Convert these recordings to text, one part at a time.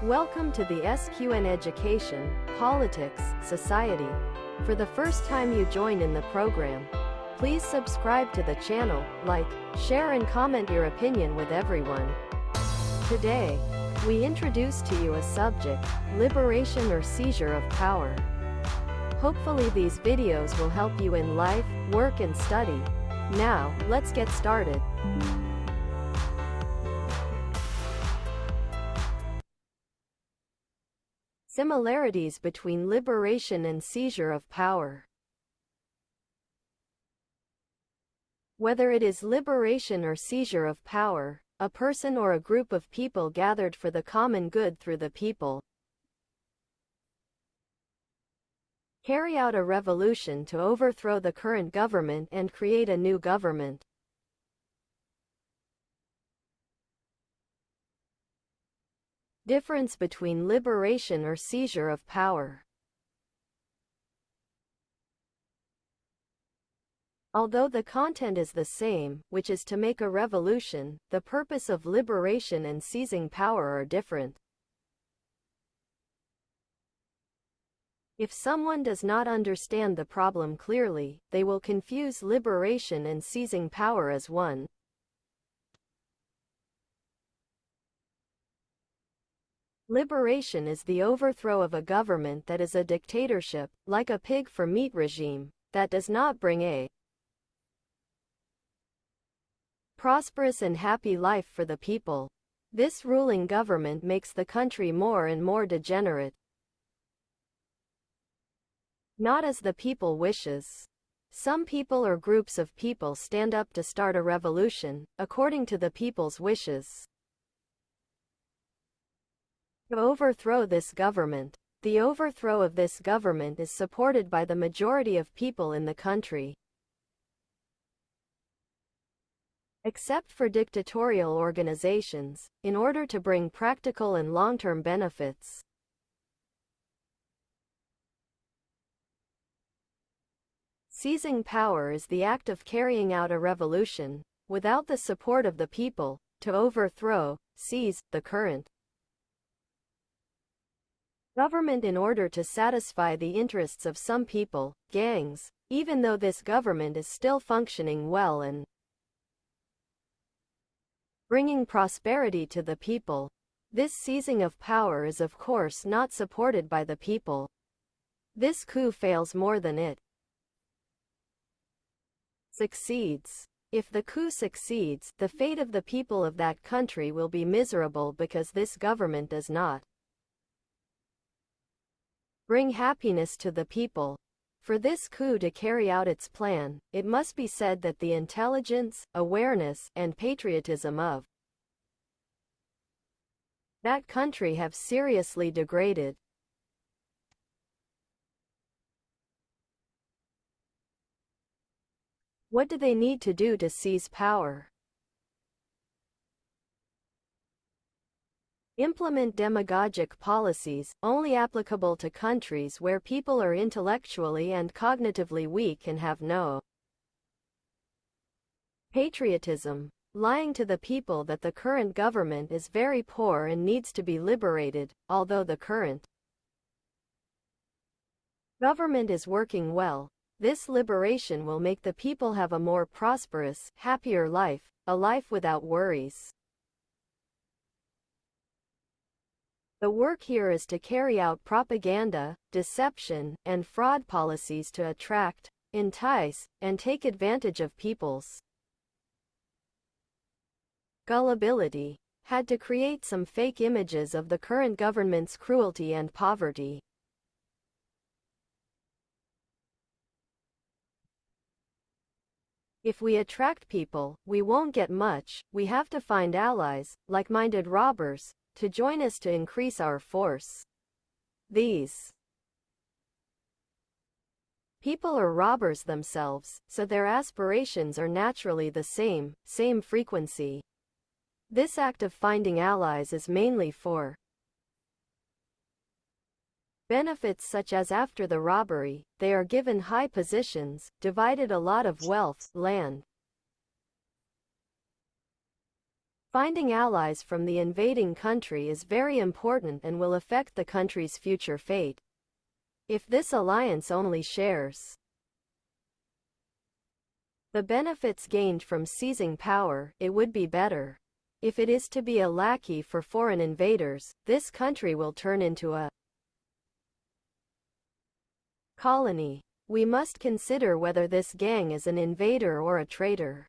Welcome to the SQN Education, Politics, Society. For the first time you join in the program, please subscribe to the channel, like, share and comment your opinion with everyone. Today, we introduce to you a subject, liberation or seizure of power. Hopefully these videos will help you in life, work and study. Now, let's get started. Similarities between liberation and seizure of power. Whether it is liberation or seizure of power, a person or a group of people gathered for the common good through the people carry out a revolution to overthrow the current government and create a new government. Difference between liberation or seizure of power. Although the content is the same, which is to make a revolution, the purpose of liberation and seizing power are different. If someone does not understand the problem clearly, they will confuse liberation and seizing power as one. Liberation is the overthrow of a government that is a dictatorship, like a pig for meat regime, that does not bring a prosperous and happy life for the people. This ruling government makes the country more and more degenerate. Not as the people wishes. Some people or groups of people stand up to start a revolution, according to the people's wishes, to overthrow this government. The overthrow of this government is supported by the majority of people in the country. Except for dictatorial organizations, in order to bring practical and long-term benefits. Seizing power is the act of carrying out a revolution, without the support of the people, to overthrow, seize, the current government in order to satisfy the interests of some people, gangs, even though this government is still functioning well and bringing prosperity to the people. This seizing of power is of course not supported by the people. This coup fails more than it succeeds. If the coup succeeds, the fate of the people of that country will be miserable because this government does not bring happiness to the people. For this coup to carry out its plan, it must be said that the intelligence, awareness, and patriotism of that country have seriously degraded. What do they need to do to seize power? Implement demagogic policies, only applicable to countries where people are intellectually and cognitively weak and have no patriotism. Lying to the people that the current government is very poor and needs to be liberated, although the current government is working well. This liberation will make the people have a more prosperous, happier life, a life without worries. The work here is to carry out propaganda, deception, and fraud policies to attract, entice, and take advantage of people's gullibility. Had to create some fake images of the current government's cruelty and poverty. If we attract people, we won't get much. We have to find allies, like-minded robbers, to join us to increase our force. These people are robbers themselves, so their aspirations are naturally the same frequency. This act of finding allies is mainly for benefits such as after the robbery, they are given high positions, divided a lot of wealth, land, Finding allies from the invading country is very important and will affect the country's future fate. If this alliance only shares the benefits gained from seizing power, it would be better. If it is to be a lackey for foreign invaders, this country will turn into a colony. We must consider whether this gang is an invader or a traitor.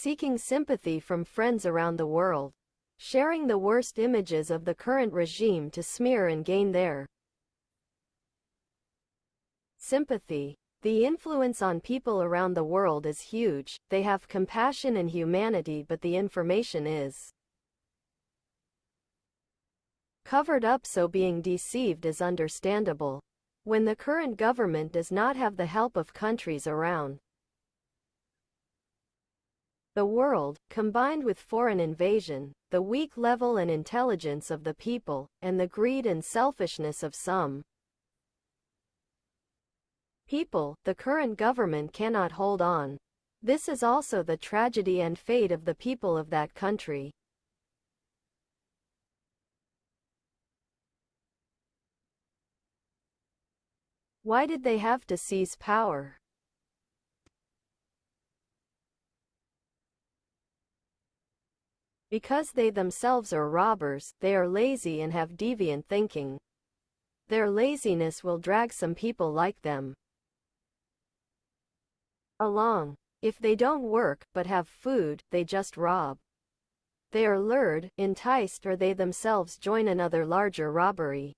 Seeking sympathy from friends around the world. Sharing the worst images of the current regime to smear and gain their sympathy. The influence on people around the world is huge. They have compassion and humanity, but the information is covered up, so being deceived is understandable. When the current government does not have the help of countries around the world, combined with foreign invasion, the weak level and intelligence of the people, and the greed and selfishness of some people, the current government cannot hold on. This is also the tragedy and fate of the people of that country. Why did they have to seize power? Because they themselves are robbers, they are lazy and have deviant thinking. Their laziness will drag some people like them along. If they don't work, but have food, they just rob. They are lured, enticed, or they themselves join another larger robbery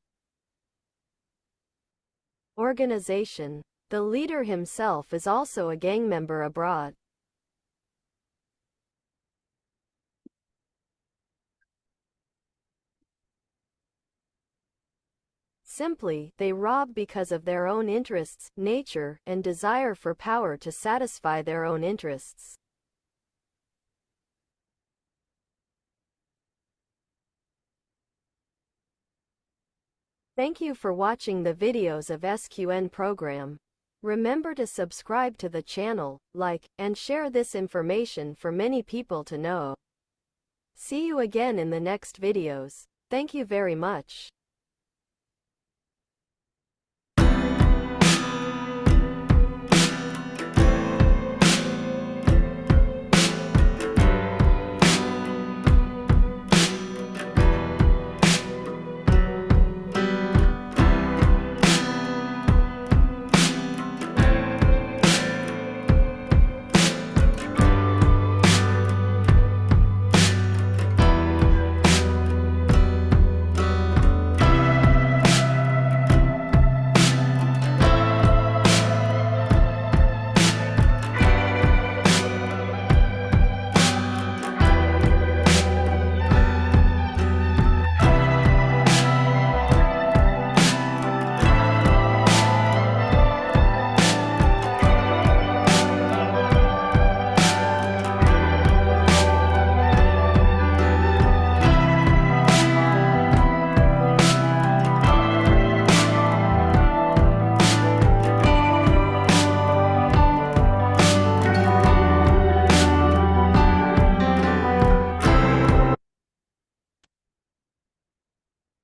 organization. The leader himself is also a gang member abroad. Simply, they rob because of their own interests, nature, and desire for power to satisfy their own interests. Thank you for watching the videos of SQN program. Remember to subscribe to the channel, like, and share this information for many people to know. See you again in the next videos. Thank you very much.